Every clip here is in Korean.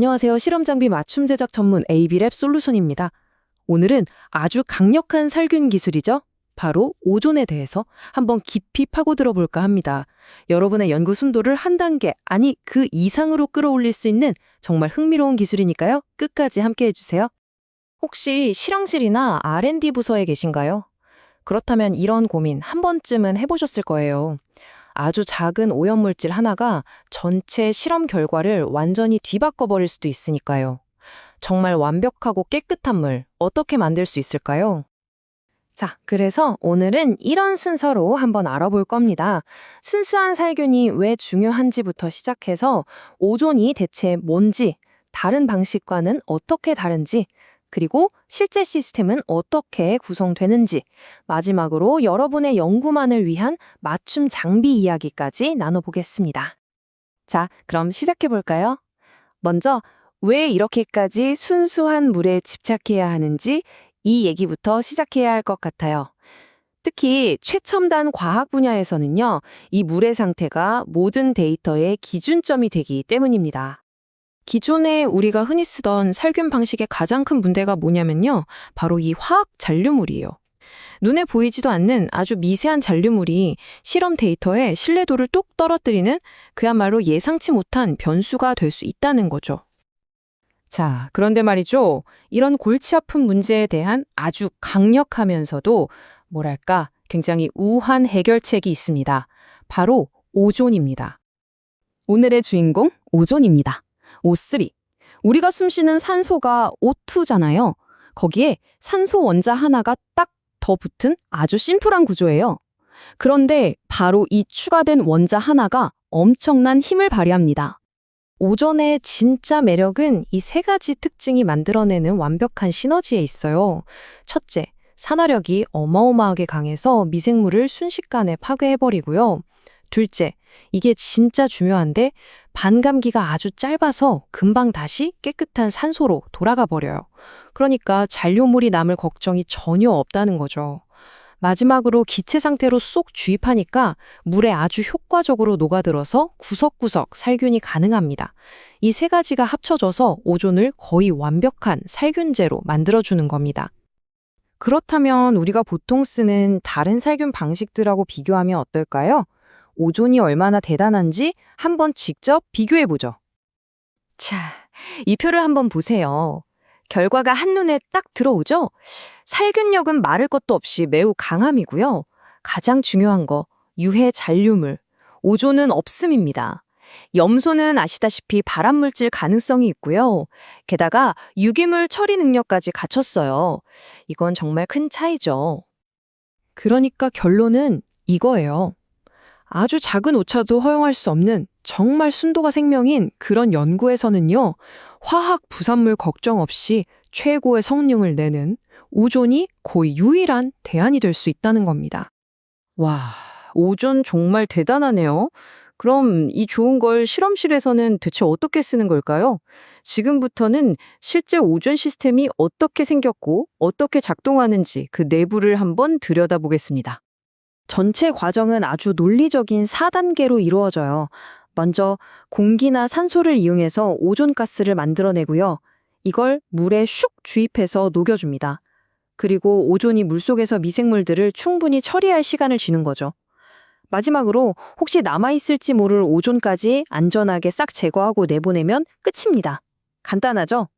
안녕하세요. 실험 장비 맞춤 제작 전문 AB랩 솔루션입니다. 오늘은 아주 강력한 살균 기술이죠. 바로 오존에 대해서 한번 깊이 파고들어 볼까 합니다. 여러분의 연구 순도를 한 단계, 아니 그 이상으로 끌어올릴 수 있는 정말 흥미로운 기술이니까요. 끝까지 함께 해주세요. 혹시 실험실이나 R&D 부서에 계신가요? 그렇다면 이런 고민 한 번쯤은 해보셨을 거예요. 아주 작은 오염물질 하나가 전체 실험 결과를 완전히 뒤바꿔버릴 수도 있으니까요. 정말 완벽하고 깨끗한 물, 어떻게 만들 수 있을까요? 자, 그래서 오늘은 이런 순서로 한번 알아볼 겁니다. 순수한 살균이 왜 중요한지부터 시작해서 오존이 대체 뭔지, 다른 방식과는 어떻게 다른지, 그리고 실제 시스템은 어떻게 구성되는지, 마지막으로 여러분의 연구만을 위한 맞춤 장비 이야기까지 나눠보겠습니다. 자, 그럼 시작해볼까요? 먼저 왜 이렇게까지 순수한 물에 집착해야 하는지 이 얘기부터 시작해야 할 것 같아요. 특히 최첨단 과학 분야에서는요, 이 물의 상태가 모든 데이터의 기준점이 되기 때문입니다. 기존에 우리가 흔히 쓰던 살균 방식의 가장 큰 문제가 뭐냐면요. 바로 이 화학 잔류물이에요. 눈에 보이지도 않는 아주 미세한 잔류물이 실험 데이터의 신뢰도를 뚝 떨어뜨리는 그야말로 예상치 못한 변수가 될 수 있다는 거죠. 자, 그런데 말이죠. 이런 골치 아픈 문제에 대한 아주 강력하면서도 뭐랄까 굉장히 우한 해결책이 있습니다. 바로 오존입니다. 오늘의 주인공 오존입니다. O3. 우리가 숨쉬는 산소가 O2잖아요. 거기에 산소 원자 하나가 딱 더 붙은 아주 심플한 구조예요. 그런데 바로 이 추가된 원자 하나가 엄청난 힘을 발휘합니다. 오존의 진짜 매력은 이 세 가지 특징이 만들어내는 완벽한 시너지에 있어요. 첫째, 산화력이 어마어마하게 강해서 미생물을 순식간에 파괴해버리고요. 둘째, 이게 진짜 중요한데 반감기가 아주 짧아서 금방 다시 깨끗한 산소로 돌아가 버려요. 그러니까 잔류물이 남을 걱정이 전혀 없다는 거죠. 마지막으로 기체 상태로 쏙 주입하니까 물에 아주 효과적으로 녹아들어서 구석구석 살균이 가능합니다. 이 세 가지가 합쳐져서 오존을 거의 완벽한 살균제로 만들어주는 겁니다. 그렇다면 우리가 보통 쓰는 다른 살균 방식들하고 비교하면 어떨까요? 오존이 얼마나 대단한지 한번 직접 비교해보죠. 자, 이 표를 한번 보세요. 결과가 한눈에 딱 들어오죠? 살균력은 말할 것도 없이 매우 강함이고요. 가장 중요한 거, 유해 잔류물, 오존은 없음입니다. 염소는 아시다시피 발암물질 가능성이 있고요. 게다가 유기물 처리 능력까지 갖췄어요. 이건 정말 큰 차이죠. 그러니까 결론은 이거예요. 아주 작은 오차도 허용할 수 없는 정말 순도가 생명인 그런 연구에서는요, 화학 부산물 걱정 없이 최고의 성능을 내는 오존이 거의 유일한 대안이 될 수 있다는 겁니다. 와, 오존 정말 대단하네요. 그럼 이 좋은 걸 실험실에서는 대체 어떻게 쓰는 걸까요? 지금부터는 실제 오존 시스템이 어떻게 생겼고 어떻게 작동하는지 그 내부를 한번 들여다보겠습니다. 전체 과정은 아주 논리적인 4단계로 이루어져요. 먼저 공기나 산소를 이용해서 오존가스를 만들어내고요. 이걸 물에 슉 주입해서 녹여줍니다. 그리고 오존이 물속에서 미생물들을 충분히 처리할 시간을 주는 거죠. 마지막으로 혹시 남아있을지 모를 오존까지 안전하게 싹 제거하고 내보내면 끝입니다. 간단하죠?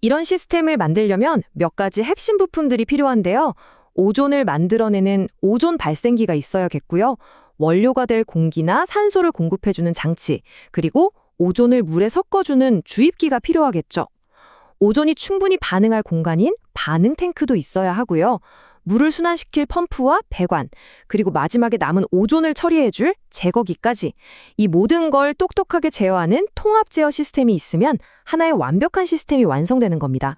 이런 시스템을 만들려면 몇 가지 핵심 부품들이 필요한데요. 오존을 만들어내는 오존 발생기가 있어야겠고요. 원료가 될 공기나 산소를 공급해주는 장치, 그리고 오존을 물에 섞어주는 주입기가 필요하겠죠. 오존이 충분히 반응할 공간인 반응 탱크도 있어야 하고요. 물을 순환시킬 펌프와 배관, 그리고 마지막에 남은 오존을 처리해줄 제거기까지 이 모든 걸 똑똑하게 제어하는 통합 제어 시스템이 있으면 하나의 완벽한 시스템이 완성되는 겁니다.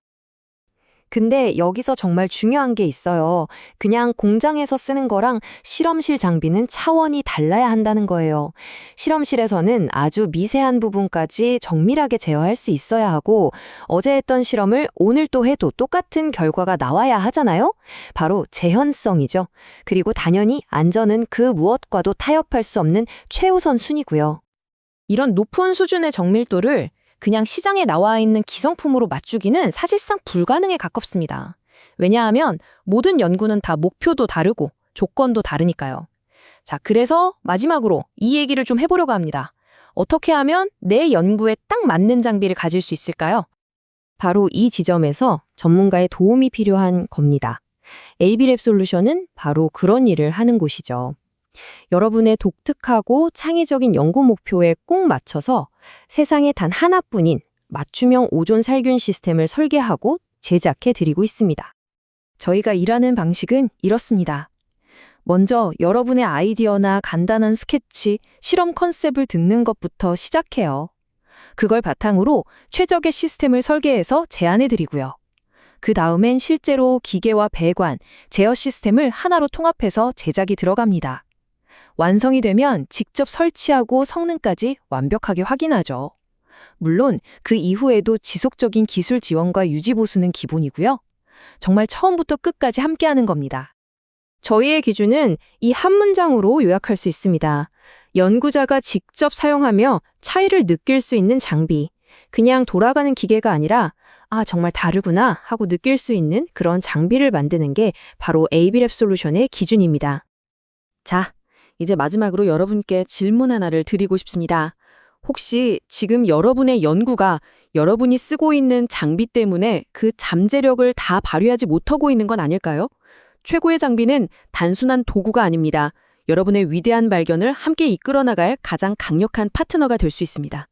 근데 여기서 정말 중요한 게 있어요. 그냥 공장에서 쓰는 거랑 실험실 장비는 차원이 달라야 한다는 거예요. 실험실에서는 아주 미세한 부분까지 정밀하게 제어할 수 있어야 하고 어제 했던 실험을 오늘 또 해도 똑같은 결과가 나와야 하잖아요. 바로 재현성이죠. 그리고 당연히 안전은 그 무엇과도 타협할 수 없는 최우선 순위고요. 이런 높은 수준의 정밀도를 그냥 시장에 나와 있는 기성품으로 맞추기는 사실상 불가능에 가깝습니다. 왜냐하면 모든 연구는 다 목표도 다르고 조건도 다르니까요. 자, 그래서 마지막으로 이 얘기를 좀 해보려고 합니다. 어떻게 하면 내 연구에 딱 맞는 장비를 가질 수 있을까요? 바로 이 지점에서 전문가의 도움이 필요한 겁니다. AB랩 솔루션은 바로 그런 일을 하는 곳이죠. 여러분의 독특하고 창의적인 연구 목표에 꼭 맞춰서 세상에 단 하나뿐인 맞춤형 오존 살균 시스템을 설계하고 제작해 드리고 있습니다. 저희가 일하는 방식은 이렇습니다. 먼저 여러분의 아이디어나 간단한 스케치, 실험 컨셉을 듣는 것부터 시작해요. 그걸 바탕으로 최적의 시스템을 설계해서 제안해 드리고요. 그 다음엔 실제로 기계와 배관, 제어 시스템을 하나로 통합해서 제작이 들어갑니다. 완성이 되면 직접 설치하고 성능까지 완벽하게 확인하죠. 물론 그 이후에도 지속적인 기술 지원과 유지 보수는 기본이고요. 정말 처음부터 끝까지 함께하는 겁니다. 저희의 기준은 이 한 문장으로 요약할 수 있습니다. 연구자가 직접 사용하며 차이를 느낄 수 있는 장비. 그냥 돌아가는 기계가 아니라 아, 정말 다르구나 하고 느낄 수 있는 그런 장비를 만드는 게 바로 AB랩 솔루션의 기준입니다. 자, 이제 마지막으로 여러분께 질문 하나를 드리고 싶습니다. 혹시 지금 여러분의 연구가 여러분이 쓰고 있는 장비 때문에 그 잠재력을 다 발휘하지 못하고 있는 건 아닐까요? 최고의 장비는 단순한 도구가 아닙니다. 여러분의 위대한 발견을 함께 이끌어 나갈 가장 강력한 파트너가 될 수 있습니다.